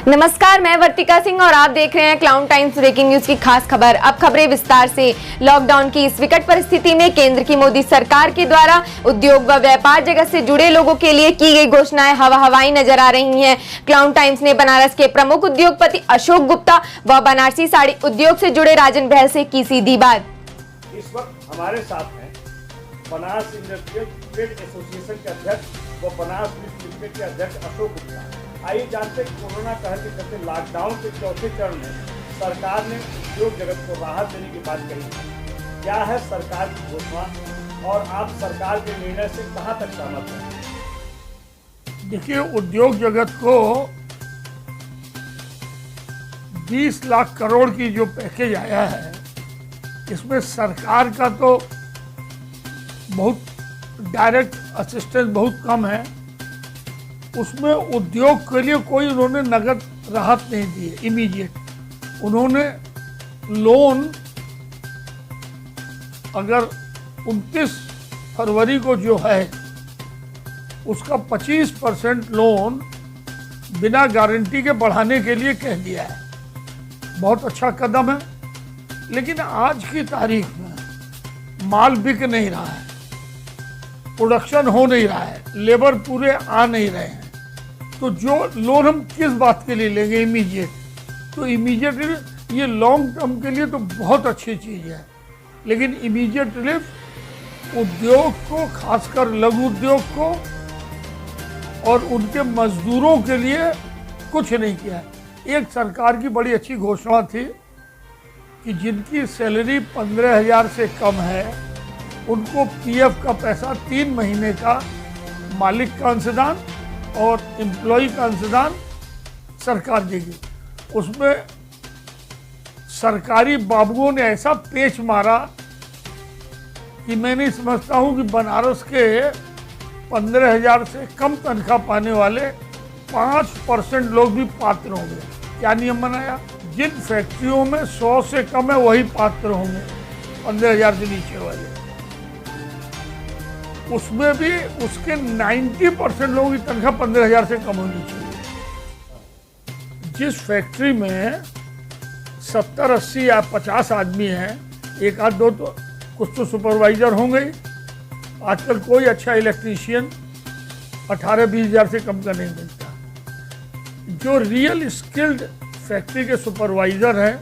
नमस्कार, मैं वर्तिका सिंह और आप देख रहे हैं क्लाउड टाइम्स ब्रेकिंग न्यूज की खास खबर। अब खबरें विस्तार से। लॉकडाउन की इस विकट परिस्थिति में केंद्र की मोदी सरकार के द्वारा उद्योग व व्यापार जगत से जुड़े लोगों के लिए की गई घोषणाएं हवाई नजर आ रही हैं। क्लाउड टाइम्स ने बनारस के प्रमुख उद्योगपति अशोक गुप्ता व बनारसी साड़ी उद्योग से जुड़े राजन बहल से की सीधी बात। इस वक्त हमारे साथ हैं बनारस इंडस्ट्रियल ट्रेड एसोसिएशन के अध्यक्ष व बनारस मिल्क लिमिटेड के अध्यक्ष अशोक गुप्ता। आइए जानते हैं कोरोना कहर के चलते लॉकडाउन के चौथे चरण में सरकार ने उद्योग जगत को राहत देने की बात कही है। क्या है सरकार की घोषणा और आप सरकार के निर्णय से कहां तक सहमत हैं? देखिए, उद्योग जगत को 20 लाख करोड़ की जो पैकेज आया है, इसमें सरकार का तो बहुत डायरेक्ट असिस्टेंस बहुत कम है। उसमें उद्योग के लिए कोई उन्होंने नगद राहत नहीं दी है इमीडिएट। उन्होंने लोन अगर 29 फरवरी को जो है उसका 25% लोन बिना गारंटी के बढ़ाने के लिए कह दिया है। बहुत अच्छा कदम है, लेकिन आज की तारीख में माल बिक नहीं रहा है, प्रोडक्शन हो नहीं रहा है, लेबर पूरे आ नहीं रहे हैं। तो जो लोन हम किस बात के लिए लेंगे इमीडिएट? तो इमीडिएट ये लॉन्ग टर्म के लिए तो बहुत अच्छी चीज़ है, लेकिन इमीडिएट रिलीफ उद्योग को, खासकर लघु उद्योग को और उनके मजदूरों के लिए कुछ नहीं किया है। एक सरकार की बड़ी अच्छी घोषणा थी कि जिनकी सैलरी 15,000 से कम है उनको पीएफ का पैसा 3 महीने का मालिक का अंशदान और एम्प्लॉय का अंशदान सरकार देगी। उसमें सरकारी बाबुओं ने ऐसा पेच मारा कि मैं नहीं समझता हूँ कि बनारस के 15,000 से कम तनख्वाह पाने वाले 5% लोग भी पात्र होंगे। क्या नियम बनाया? जिन फैक्ट्रियों में 100 से कम है वही पात्र होंगे, 15,000 से नीचे वाले। उसमें भी उसके 90% लोगों की तनख्वाह 15,000 से कम होनी चाहिए। जिस फैक्ट्री में 70, 80 या 50 आदमी हैं, एक आध दो तो कुछ तो सुपरवाइजर होंगे। आजकल कोई अच्छा इलेक्ट्रीशियन 18-20 हज़ार से कम का नहीं मिलता। जो रियल स्किल्ड फैक्ट्री के सुपरवाइजर हैं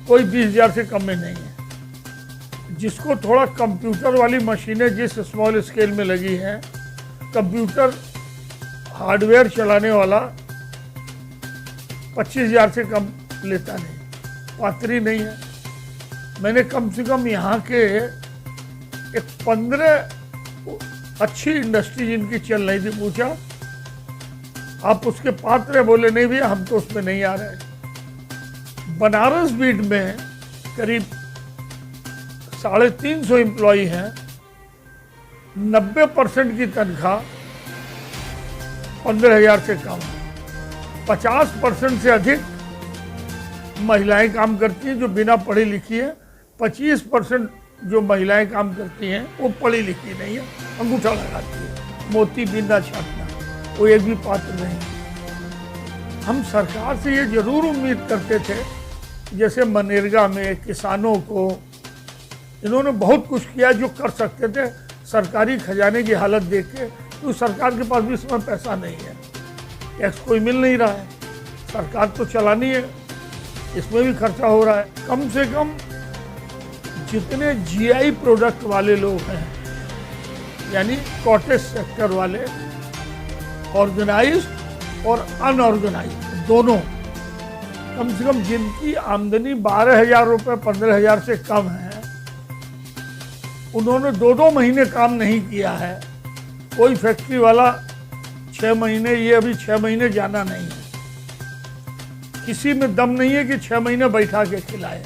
कोई 20,000 से कम में नहीं है। जिसको थोड़ा कंप्यूटर वाली मशीनें जिस स्मॉल स्केल में लगी हैं, कंप्यूटर हार्डवेयर चलाने वाला 25,000 से कम लेता नहीं, पात्री नहीं है। मैंने कम से कम यहाँ के एक 15 अच्छी इंडस्ट्री जिनकी चल रही थी पूछा, आप उसके पात्र? बोले नहीं भैया, हम तो उसमें नहीं आ रहे। बनारस बीट में करीब 350 एम्प्लॉई हैं, 90% की तनख्वाह 15,000 से कम है। 50% से अधिक महिलाएं काम करती हैं जो बिना पढ़ी लिखी है। 25% जो महिलाएं काम करती हैं वो पढ़ी लिखी नहीं है, अंगूठा लगाती है, मोती बिंदा छापना, वो एक भी पात्र नहीं। हम सरकार से ये जरूर उम्मीद करते थे, जैसे मनरेगा में किसानों को इन्होंने बहुत कुछ किया जो कर सकते थे। सरकारी खजाने की हालत देख के तो सरकार के पास भी इस समय पैसा नहीं है, टैक्स कोई मिल नहीं रहा है, सरकार तो चलानी है, इसमें भी खर्चा हो रहा है। कम से कम जितने जीआई प्रोडक्ट वाले लोग हैं, यानी कॉटेज सेक्टर वाले, ऑर्गेनाइज्ड और अनऑर्गेनाइज्ड दोनों, कम से कम जिनकी आमदनी 12,000 रुपये 15,000 से कम है, उन्होंने 2-2 महीने काम नहीं किया है। कोई फैक्ट्री वाला 6 महीने, ये अभी 6 महीने जाना नहीं है। किसी में दम नहीं है कि 6 महीने बैठा के खिलाए।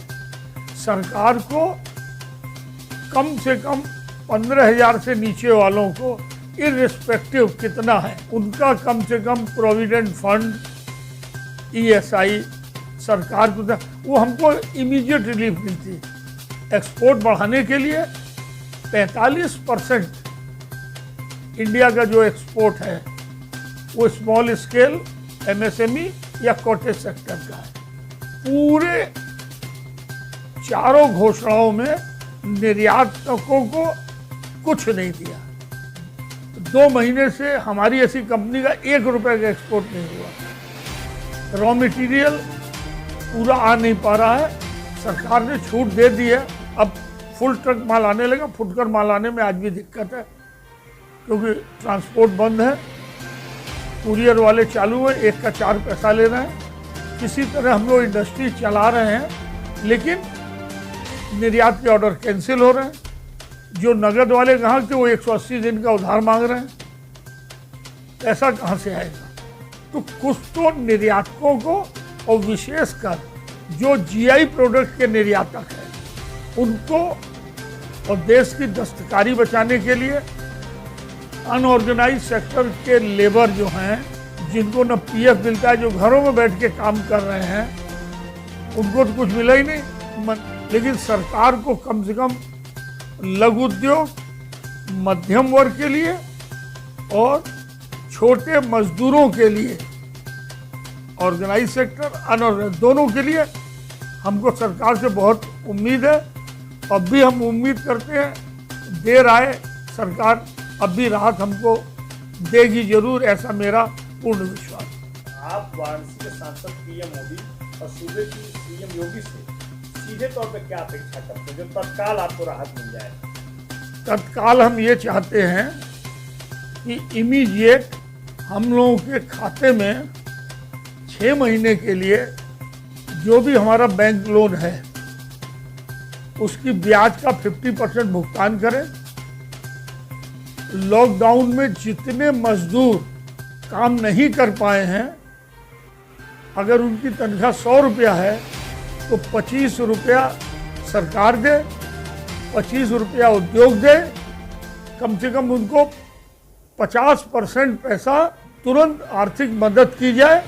सरकार को कम से कम 15,000 से नीचे वालों को इर्रिस्पेक्टिव कितना है उनका कम से कम प्रोविडेंट फंड, ESI सरकार को वो हमको इमीडिएट रिलीफ मिलती। एक्सपोर्ट बढ़ाने के लिए 45% इंडिया का जो एक्सपोर्ट है वो स्मॉल स्केल MSME या कॉटेज सेक्टर का है। पूरे चारों घोषणाओं में निर्यातकों को कुछ नहीं दिया। 2 महीने से हमारी ऐसी कंपनी का 1 रुपए का एक्सपोर्ट नहीं हुआ। रॉ मटेरियल पूरा आ नहीं पा रहा है। सरकार ने छूट दे दी है, अब फुल ट्रक माल आने लगा। फुटकर माल आने में आज भी दिक्कत है क्योंकि ट्रांसपोर्ट बंद है। कुरियर वाले चालू है, 1 का 4 पैसा ले रहे हैं। किसी तरह हम लोग इंडस्ट्री चला रहे हैं, लेकिन निर्यात के ऑर्डर कैंसिल हो रहे हैं। जो नगद वाले ग्राहक थे वो 180 दिन का उधार मांग रहे हैं। पैसा कहाँ से आएगा? तो कुछ तो निर्यातकों को और विशेषकर जो जीआई प्रोडक्ट के निर्यातक हैं उनको और देश की दस्तकारी बचाने के लिए अनऑर्गेनाइज सेक्टर के लेबर जो हैं, जिनको न पीएफ मिलता है, जो घरों में बैठ के काम कर रहे हैं, उनको तो कुछ मिला ही नहीं। लेकिन सरकार को कम से कम लघु उद्योग, मध्यम वर्ग के लिए और छोटे मजदूरों के लिए, ऑर्गेनाइज सेक्टर अनऑर्गेनाइज दोनों के लिए हमको सरकार से बहुत उम्मीद है। अब भी हम उम्मीद करते हैं, देर आए सरकार अब भी राहत हमको देगी जरूर, ऐसा मेरा पूर्ण विश्वास। आप वाराणसी के सांसद पीएम मोदी और सूबे की सीएम योगी से सीधे तौर पे क्या अपेक्षा करते हैं जो तत्काल आपको राहत मिल जाए? तत्काल हम ये चाहते हैं कि इमीडिएट हम लोगों के खाते में 6 महीने के लिए जो भी हमारा बैंक लोन है उसकी ब्याज का 50% भुगतान करें। लॉकडाउन में जितने मजदूर काम नहीं कर पाए हैं, अगर उनकी तनख्वाह 100 रुपया है तो 25 रुपया सरकार दे, 25 रुपया उद्योग दे। कम से कम उनको 50% पैसा तुरंत आर्थिक मदद की जाए,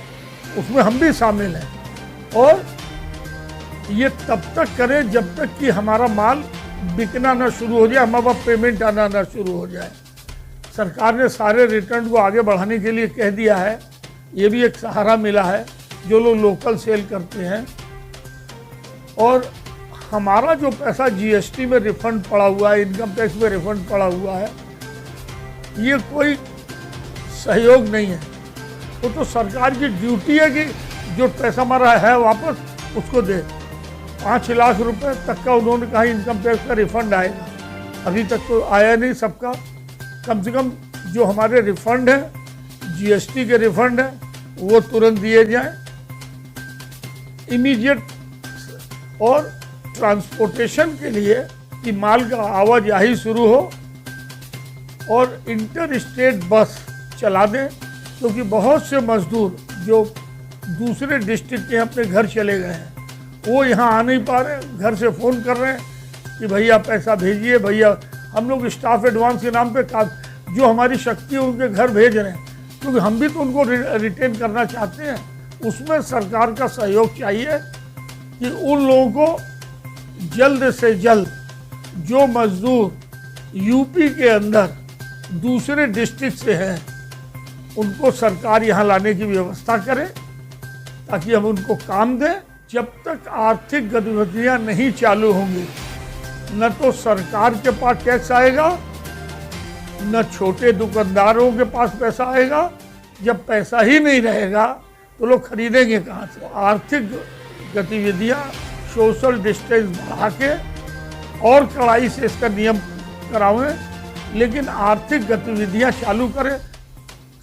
उसमें हम भी शामिल हैं। और ये तब तक करें जब तक कि हमारा माल बिकना ना शुरू हो जाए, हमारे पास पेमेंट आना ना शुरू हो जाए। सरकार ने सारे रिटर्न को आगे बढ़ाने के लिए कह दिया है, ये भी एक सहारा मिला है जो लोग लोकल सेल करते हैं। और हमारा जो पैसा जीएसटी में रिफंड पड़ा हुआ है, इनकम टैक्स में रिफंड पड़ा हुआ है, ये कोई सहयोग नहीं है। वो तो सरकार की ड्यूटी है कि जो पैसा हमारा है वापस उसको दे। 5 लाख रुपए तक का उन्होंने कहा इनकम टैक्स का रिफंड आएगा, अभी तक तो आया नहीं सबका। कम से कम जो हमारे रिफंड है, जीएसटी के रिफंड है, वो तुरंत दिए जाएं इमीडिएट। और ट्रांसपोर्टेशन के लिए कि माल का आवाजाही शुरू हो और इंटर स्टेट बस चला दें, क्योंकि बहुत से मजदूर जो दूसरे डिस्ट्रिक्ट के अपने घर चले गए हैं वो यहाँ आ नहीं पा रहे, घर से फ़ोन कर रहे हैं कि भैया पैसा भेजिए, भैया। हम लोग स्टाफ एडवांस के नाम पे जो हमारी शक्ति है उनके घर भेज रहे हैं, क्योंकि हम भी तो उनको रिटेन करना चाहते हैं। उसमें सरकार का सहयोग चाहिए कि उन लोगों को जल्द से जल्द जो मजदूर यूपी के अंदर दूसरे डिस्ट्रिक्ट से हैं उनको सरकार यहाँ लाने की व्यवस्था करे, ताकि हम उनको काम दें। जब तक आर्थिक गतिविधियाँ नहीं चालू होंगी, न तो सरकार के पास टैक्स आएगा, न छोटे दुकानदारों के पास पैसा आएगा। जब पैसा ही नहीं रहेगा तो लोग खरीदेंगे कहाँ से? आर्थिक गतिविधियाँ सोशल डिस्टेंस बढ़ा के और कड़ाई से इसका नियम करावें, लेकिन आर्थिक गतिविधियाँ चालू करें।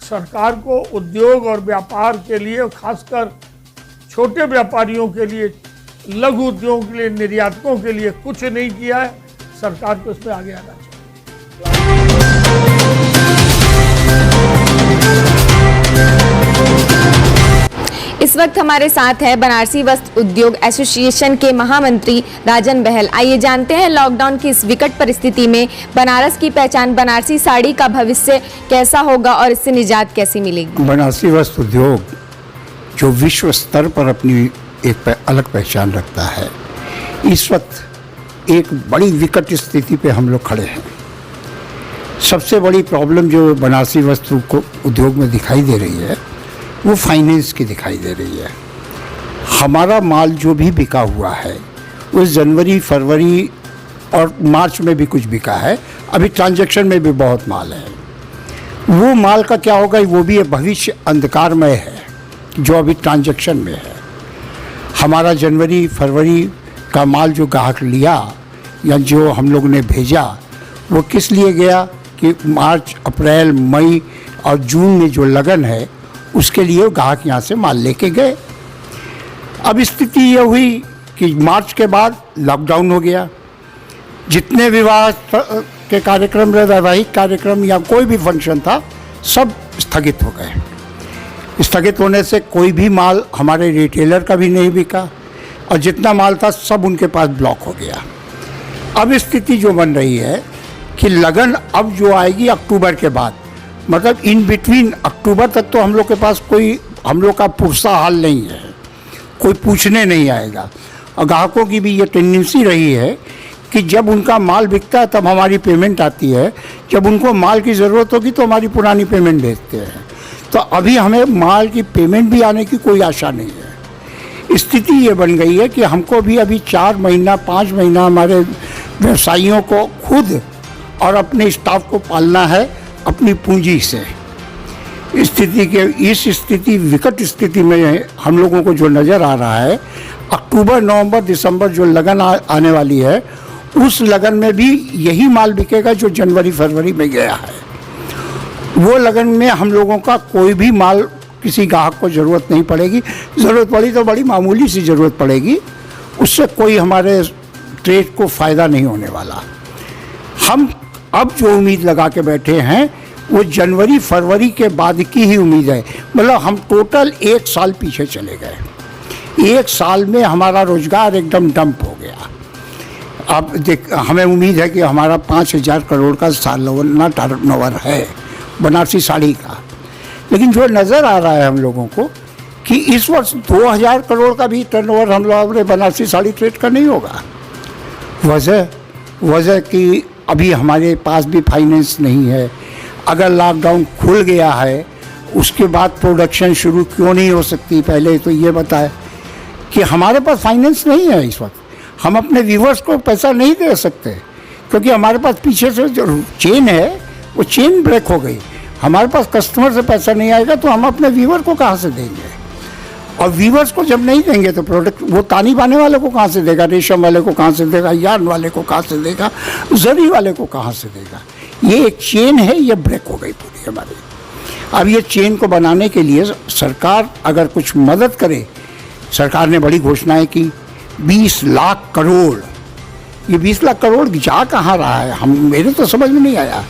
सरकार को उद्योग और व्यापार के लिए, खासकर छोटे व्यापारियों के लिए, लघु उद्योगों के लिए, निर्यातकों के लिए कुछ नहीं किया है। सरकार को इसमें आगे आना चाहिए। इस वक्त हमारे साथ है बनारसी वस्त्र उद्योग एसोसिएशन के महामंत्री राजन बहल। आइए जानते हैं लॉकडाउन की इस विकट परिस्थिति में बनारस की पहचान, बनारसी साड़ी का भविष्य कैसा होगा और इससे निजात कैसे मिलेगी। बनारसी वस्त्र उद्योग जो विश्व स्तर पर अपनी एक अलग पहचान रखता है, इस वक्त एक बड़ी विकट स्थिति पे हम लोग खड़े हैं। सबसे बड़ी प्रॉब्लम जो बनारसी वस्त्र को उद्योग में दिखाई दे रही है वो फाइनेंस की दिखाई दे रही है। हमारा माल जो भी बिका हुआ है वो जनवरी, फरवरी और मार्च में भी कुछ बिका है, अभी ट्रांजैक्शन में भी बहुत माल है। वो माल का क्या होगा वो भी भविष्य अंधकारमय है जो अभी ट्रांजैक्शन में है। हमारा जनवरी फरवरी का माल जो ग्राहक लिया या जो हम लोग ने भेजा वो किस लिए गया कि मार्च, अप्रैल, मई और जून में जो लगन है उसके लिए ग्राहक यहाँ से माल लेके गए। अब स्थिति ये हुई कि मार्च के बाद लॉकडाउन हो गया। जितने विवाह के कार्यक्रम, वैवाहिक कार्यक्रम या कोई भी फंक्शन था सब स्थगित हो गए। स्थगित होने से कोई भी माल हमारे रिटेलर का भी नहीं बिका और जितना माल था सब उनके पास ब्लॉक हो गया। अब स्थिति जो बन रही है कि लगन अब जो आएगी अक्टूबर के बाद, मतलब इन बिटवीन अक्टूबर तक तो हम लोग के पास कोई, हम लोग का पुरसा हाल नहीं है, कोई पूछने नहीं आएगा। और ग्राहकों की भी ये टेंडेंसी रही है कि जब उनका माल बिकता है तब हमारी पेमेंट आती है, जब उनको माल की ज़रूरत होगी तो हमारी पुरानी पेमेंट भेजते हैं। तो अभी हमें माल की पेमेंट भी आने की कोई आशा नहीं है। स्थिति ये बन गई है कि हमको भी अभी 4 महीना 5 महीना हमारे व्यवसायियों को खुद और अपने स्टाफ को पालना है अपनी पूंजी से। इस स्थिति विकट स्थिति में हम लोगों को जो नज़र आ रहा है, अक्टूबर, नवंबर, दिसंबर जो लगन आने वाली है उस लगन में भी यही माल बिकेगा जो जनवरी फरवरी में गया है। वो लगन में हम लोगों का कोई भी माल किसी ग्राहक को ज़रूरत नहीं पड़ेगी। ज़रूरत पड़ी तो बड़ी मामूली सी ज़रूरत पड़ेगी, उससे कोई हमारे ट्रेड को फ़ायदा नहीं होने वाला। हम अब जो उम्मीद लगा के बैठे हैं वो जनवरी फरवरी के बाद की ही उम्मीद है। मतलब हम टोटल 1 साल पीछे चले गए। 1 साल में हमारा रोजगार एकदम डंप हो गया। अब हमें उम्मीद है कि हमारा 5,000 करोड़ का सालाना टर्नओवर है बनारसी साड़ी का, लेकिन जो नज़र आ रहा है हम लोगों को कि इस वर्ष 2,000 करोड़ का भी टर्नओवर हम लोग अपने बनारसी साड़ी ट्रेड का नहीं होगा। वजह कि अभी हमारे पास भी फाइनेंस नहीं है। अगर लॉकडाउन खुल गया है उसके बाद प्रोडक्शन शुरू क्यों नहीं हो सकती, पहले तो ये बताए कि हमारे पास फाइनेंस नहीं है। इस वक्त हम अपने व्यूवर्स को पैसा नहीं दे सकते क्योंकि हमारे पास पीछे से जो चेन है वो चेन ब्रेक हो गई। हमारे पास कस्टमर से पैसा नहीं आएगा तो हम अपने व्यूवर को कहाँ से देंगे, और व्यूवर्स को जब नहीं देंगे तो प्रोडक्ट वो तानी बाने वाले को कहाँ से देगा, रेशम वाले को कहाँ से देगा, यार्न वाले को कहाँ से देगा, जरी वाले को कहाँ से देगा। ये एक चेन है, ये ब्रेक हो गई पूरी हमारी। अब ये चेन को बनाने के लिए सरकार अगर कुछ मदद करे, सरकार ने बड़ी घोषणाएं की 20 लाख करोड़। ये 20 लाख करोड़ जा कहाँ रहा है, मेरे तो समझ में नहीं आया।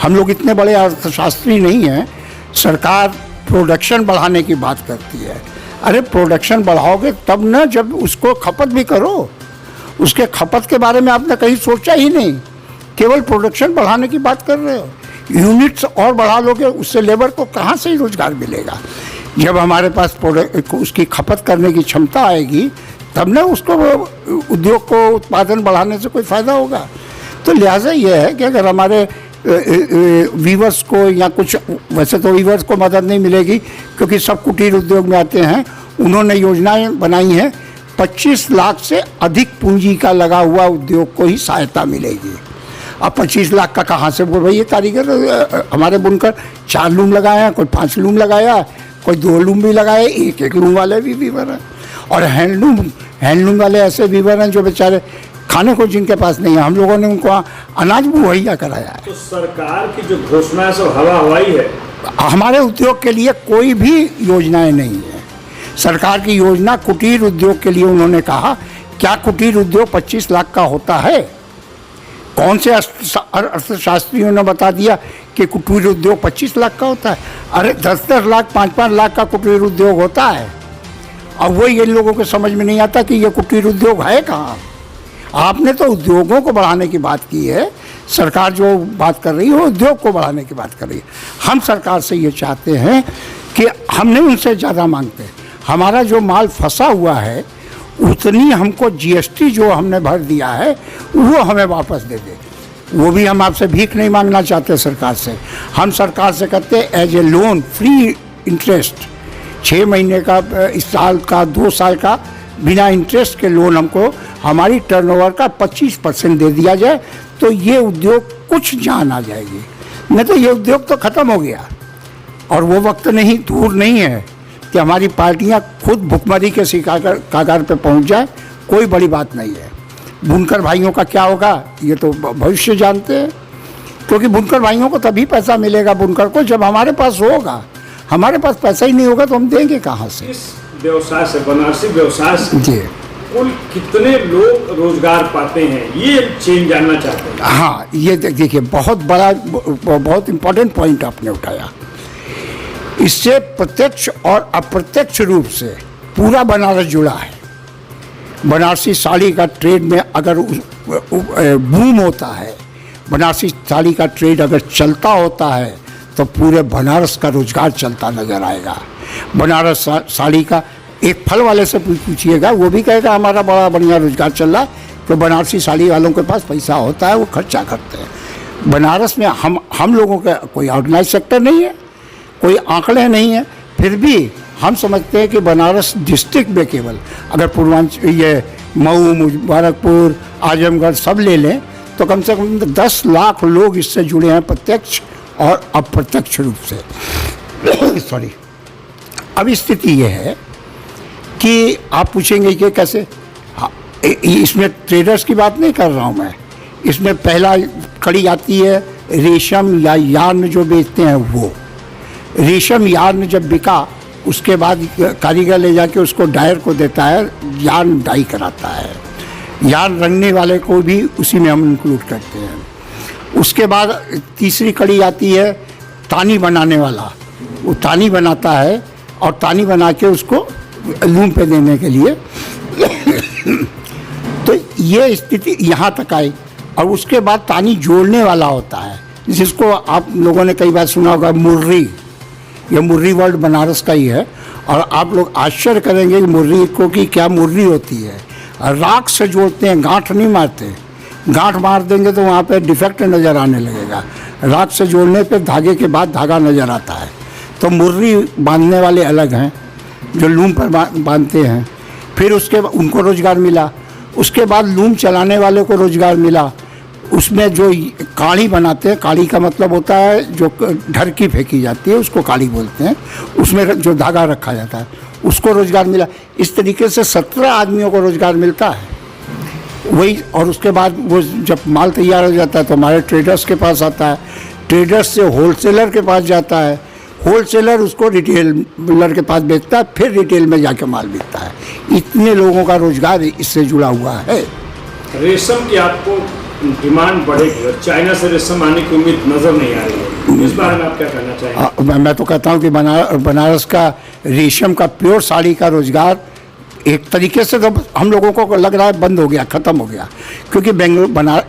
हम लोग इतने बड़े अर्थशास्त्री नहीं हैं। सरकार प्रोडक्शन बढ़ाने की बात करती है। अरे प्रोडक्शन बढ़ाओगे तब ना जब उसको खपत भी करो। उसके खपत के बारे में आपने कहीं सोचा ही नहीं, केवल प्रोडक्शन बढ़ाने की बात कर रहे हो। यूनिट्स और बढ़ा लोगे, उससे लेबर को कहाँ से रोजगार मिलेगा। जब हमारे पास उसकी खपत करने की क्षमता आएगी तब ना उसको उद्योग को उत्पादन बढ़ाने से कोई फ़ायदा होगा। तो लिहाजा ये है कि अगर हमारे वीवर्स को या कुछ, वैसे तो वीवर्स को मदद नहीं मिलेगी क्योंकि सब कुटीर उद्योग में आते हैं, उन्होंने योजनाएं बनाई हैं 25 लाख से अधिक पूंजी का लगा हुआ उद्योग को ही सहायता मिलेगी। अब 25 लाख का कहाँ से बोल भाई, ये कारीगर हमारे बुनकर 4 लूम लगाया, कोई 5 लूम लगाया, कोई 2 लूम भी लगाए, एक लूम वाले भी वीवर हैं। और हैंडलूम वाले ऐसे वीवर हैं जो बेचारे खाने को जिनके पास नहीं है, हम लोगों ने उनको अनाज मुहैया कराया है। तो सरकार की जो घोषणा है सब हवा हवाई है। हमारे उद्योग के लिए कोई भी योजनाएं नहीं है। सरकार की योजना कुटीर उद्योग के लिए उन्होंने कहा, क्या कुटीर उद्योग 25 लाख का होता है? कौन से अर्थशास्त्रियों ने बता दिया कि कुटीर उद्योग 25 लाख का होता है? अरे 10-10 लाख 5-5 लाख का कुटीर उद्योग होता है। अब वही इन लोगों को समझ में नहीं आता कि ये कुटीर उद्योग है कहाँ। आपने तो उद्योगों को बढ़ाने की बात की है, सरकार जो बात कर रही है वो उद्योग को बढ़ाने की बात कर रही है। हम सरकार से ये चाहते हैं कि हमने उनसे ज़्यादा मांगते हैं, हमारा जो माल फंसा हुआ है उतनी हमको जीएसटी जो हमने भर दिया है वो हमें वापस दे दे। वो भी हम आपसे भीख नहीं मांगना चाहते सरकार से। हम सरकार से कहते हैं as a loan free interest 6 महीने का, इस साल का, 2 साल का बिना इंटरेस्ट के लोन हमको हमारी टर्नओवर का 25% दे दिया जाए तो ये उद्योग कुछ जान आ जाएगी। नहीं तो ये उद्योग तो ख़त्म हो गया और वो वक्त नहीं, दूर नहीं है कि हमारी पार्टियां खुद भुखमरी के कगार पे पहुंच जाए। कोई बड़ी बात नहीं है। बुनकर भाइयों का क्या होगा ये तो भविष्य जानते हैं, क्योंकि बुनकर भाइयों को तभी पैसा मिलेगा बुनकर को जब हमारे पास होगा। हमारे पास पैसा ही नहीं होगा तो हम देंगे कहाँ से। इस व्यवसाय से, बनारसी व्यवसाय से जी, कुल कितने लोग रोजगार पाते हैं, ये चेन जानना चाहते हैं। हाँ, ये देखिए बहुत बड़ा, बहुत इम्पोर्टेंट पॉइंट आपने उठाया। इससे प्रत्यक्ष और अप्रत्यक्ष रूप से पूरा बनारस जुड़ा है। बनारसी साड़ी का ट्रेड में अगर बूम होता है, बनारसी साड़ी का ट्रेड अगर चलता होता है तो पूरे बनारस का रोजगार चलता नजर आएगा। बनारस साड़ी का एक फल वाले से पूछिएगा, वो भी कहेगा हमारा बड़ा बढ़िया रोजगार चल रहा है। तो बनारसी साड़ी वालों के पास पैसा होता है, वो खर्चा करते हैं। बनारस में हम लोगों का कोई ऑर्गेनाइज सेक्टर नहीं है, कोई आंकड़े नहीं है, फिर भी हम समझते हैं कि बनारस डिस्ट्रिक्ट में केवल अगर पूर्वांचल, ये मऊ, मुबारकपुर, आजमगढ़ सब ले लें तो कम से कम 10 लाख लोग इससे जुड़े हैं प्रत्यक्ष और अप्रत्यक्ष रूप से। सॉरी। अब स्थिति ये है कि आप पूछेंगे कि कैसे, इसमें ट्रेडर्स की बात नहीं कर रहा हूँ मैं। इसमें पहला कड़ी आती है रेशम या यार्न जो बेचते हैं वो। रेशम यार्न जब बिका उसके बाद कारीगर ले जाके उसको डायर को देता है, यार्न डाई कराता है। यार्न रंगने वाले को भी उसी में हम इंक्लूड करते हैं। उसके बाद तीसरी कड़ी आती है तानी बनाने वाला। वो तानी बनाता है और तानी बना के उसको लूम पे देने के लिए। तो ये स्थिति यहाँ तक आई। और उसके बाद तानी जोड़ने वाला होता है, जिसको आप लोगों ने कई बार सुना होगा मुर्री। यह मुर्री वर्ड बनारस का ही है। और आप लोग आश्चर्य करेंगे कि मुर्री को कि क्या मुर्री होती है। राख से जोड़ते हैं, गांठ नहीं मारते। गांठ मार देंगे तो वहाँ पे डिफेक्ट नज़र आने लगेगा। राख से जोड़ने पे धागे के बाद धागा नज़र आता है। तो मुर्री बांधने वाले अलग हैं जो लूम पर बांधते हैं। फिर उसके उनको रोज़गार मिला। उसके बाद लूम चलाने वाले को रोज़गार मिला। उसमें जो काढ़ी बनाते हैं, काढ़ी का मतलब होता है जो ढरकी फेंकी जाती है उसको काढ़ी बोलते हैं। उसमें जो धागा रखा जाता है उसको रोज़गार मिला। इस तरीके से 17 आदमियों को रोज़गार मिलता है वही। और उसके बाद वो जब माल तैयार हो जाता है तो हमारे ट्रेडर्स के पास आता है। ट्रेडर्स से होलसेलर के पास जाता है। होलसेलर उसको रिटेलर के पास बेचता है, फिर रिटेल में जाके माल बिकता है। इतने लोगों का रोज़गार इससे जुड़ा हुआ है। रेशम की आपको डिमांड बढ़ेगी और चाइना से रेशम आने की उम्मीद नजर नहीं आ रही है, इस बारे में आप क्या कहना चाहेंगे? मैं तो कहता हूँ कि बनारस का रेशम का प्योर साड़ी का रोजगार एक तरीके से तो हम लोगों को लग रहा है बंद हो गया, ख़त्म हो गया। क्योंकि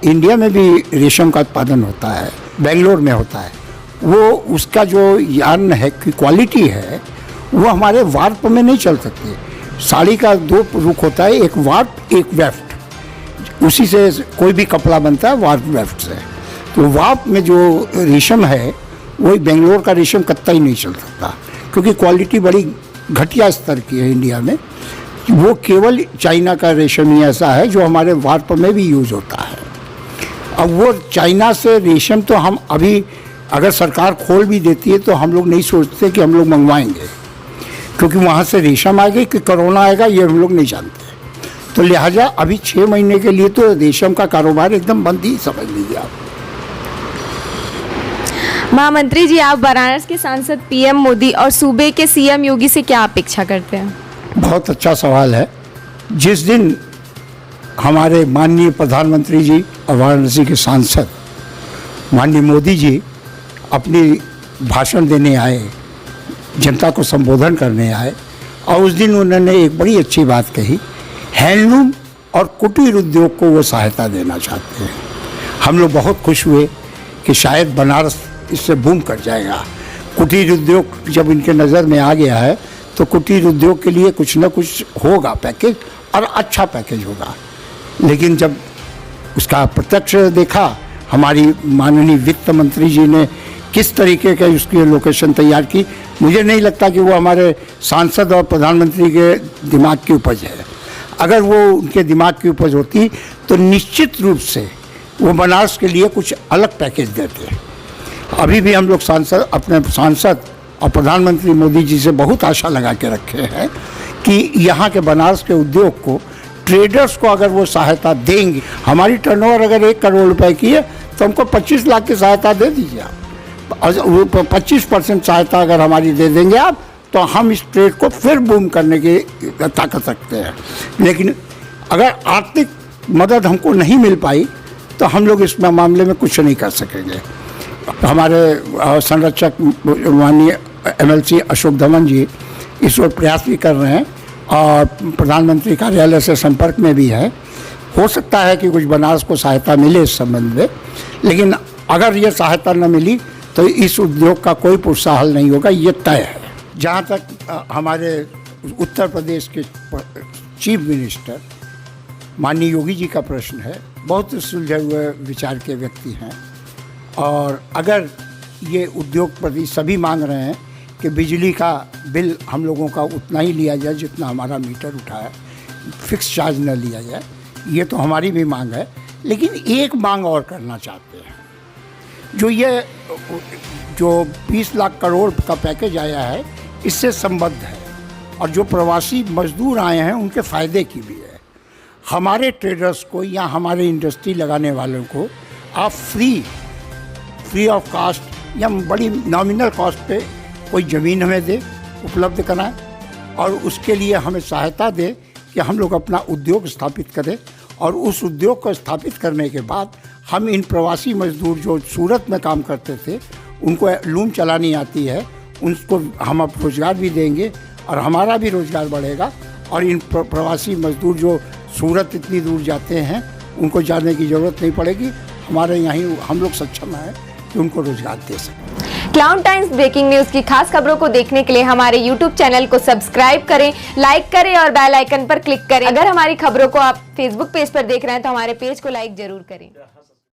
इंडिया में भी रेशम का उत्पादन होता है, बेंगलोर में होता है। वो उसका जो यार्न है की क्वालिटी है वो हमारे वार्प में नहीं चल सकती। साड़ी का 2 रुख होता है, एक वार्प एक वेफ्ट। उसी से कोई भी कपड़ा बनता है, वार्प वेफ्ट से। तो वार्प में जो रेशम है वही बेंगलोर का रेशम कतई नहीं चल सकता, क्योंकि क्वालिटी बड़ी घटिया स्तर की है इंडिया में। वो केवल चाइना का रेशम ही ऐसा है जो हमारे वार्प में भी यूज़ होता है। अब वो चाइना से रेशम तो हम अभी अगर सरकार खोल भी देती है तो हम लोग नहीं सोचते कि हम लोग मंगवाएंगे, क्योंकि वहाँ से रेशम आएगी कि कोरोना आएगा ये हम लोग नहीं जानते। तो लिहाजा अभी 6 महीने के लिए तो रेशम का कारोबार एकदम बंद ही समझ लीजिए आप। महामंत्री जी, आप बनारस के सांसद पीएम मोदी और सूबे के सीएम योगी से क्या अपेक्षा करते हैं? बहुत अच्छा सवाल है। जिस दिन हमारे माननीय प्रधानमंत्री जी और वाराणसी के सांसद माननीय मोदी जी अपनी भाषण देने आए, जनता को संबोधन करने आए, और उस दिन उन्होंने एक बड़ी अच्छी बात कही, हैंडलूम और कुटीर उद्योग को वो सहायता देना चाहते हैं। हम लोग बहुत खुश हुए कि शायद बनारस इससे बूम कर जाएगा। कुटीर उद्योग जब इनके नज़र में आ गया है तो कुटीर उद्योग के लिए कुछ ना कुछ होगा पैकेज, और अच्छा पैकेज होगा। लेकिन जब उसका प्रत्यक्ष देखा, हमारी माननीय वित्त मंत्री जी ने किस तरीके के उसकी लोकेशन तैयार की। मुझे नहीं लगता कि वो हमारे सांसद और प्रधानमंत्री के दिमाग की उपज है। अगर वो उनके दिमाग की उपज होती तो निश्चित रूप से वो बनारस के लिए कुछ अलग पैकेज देते। अभी भी हम लोग अपने सांसद और प्रधानमंत्री मोदी जी से बहुत आशा लगा के रखे हैं कि यहाँ के बनारस के उद्योग को, ट्रेडर्स को अगर वो सहायता देंगे, हमारी टर्नओवर अगर 1 करोड़ रुपए की है तो हमको 25 लाख की सहायता दे दीजिए आप। 25% सहायता अगर हमारी दे देंगे आप, तो हम इस ट्रेड को फिर बूम करने की ताकत रखते हैं। लेकिन अगर आर्थिक मदद हमको नहीं मिल पाई तो हम लोग इस मामले में कुछ नहीं कर सकेंगे। हमारे संरक्षक माननीय MLC अशोक धवन जी इस ओर प्रयास भी कर रहे हैं और प्रधानमंत्री कार्यालय से संपर्क में भी है। हो सकता है कि कुछ बनारस को सहायता मिले इस संबंध में, लेकिन अगर ये सहायता न मिली तो इस उद्योग का कोई पुरसाहल नहीं होगा, ये तय है। जहाँ तक हमारे उत्तर प्रदेश के चीफ मिनिस्टर माननीय योगी जी का प्रश्न है, बहुत सुलझे हुए विचार के व्यक्ति हैं और अगर ये उद्योगपति सभी मांग रहे हैं कि बिजली का बिल हम लोगों का उतना ही लिया जाए जितना हमारा मीटर उठा है, फिक्स चार्ज न लिया जाए, ये तो हमारी भी मांग है। लेकिन एक मांग और करना चाहते हैं, जो 20 लाख करोड़ का पैकेज आया है इससे संबद्ध है और जो प्रवासी मजदूर आए हैं उनके फ़ायदे की भी है। हमारे ट्रेडर्स को या हमारे इंडस्ट्री लगाने वालों को आप फ्री ऑफ कास्ट या बड़ी नॉमिनल कॉस्ट पे कोई ज़मीन हमें दे, उपलब्ध कराएं और उसके लिए हमें सहायता दे कि हम लोग अपना उद्योग स्थापित करें। और उस उद्योग को स्थापित करने के बाद हम इन प्रवासी मजदूर जो सूरत में काम करते थे, उनको लूम चलानी आती है, उनको हम अब रोज़गार भी देंगे और हमारा भी रोज़गार बढ़ेगा। और इन प्रवासी मजदूर जो सूरत इतनी दूर जाते हैं उनको जाने की ज़रूरत नहीं पड़ेगी। हमारे यहाँ हम लोग सक्षम हैं कि उनको रोज़गार दे सकें। क्लाउन टाइम्स ब्रेकिंग न्यूज की खास खबरों को देखने के लिए हमारे YouTube चैनल को सब्सक्राइब करें, लाइक करें और बेल आइकन पर क्लिक करें। अगर हमारी खबरों को आप Facebook पेज पर देख रहे हैं तो हमारे पेज को लाइक जरूर करें।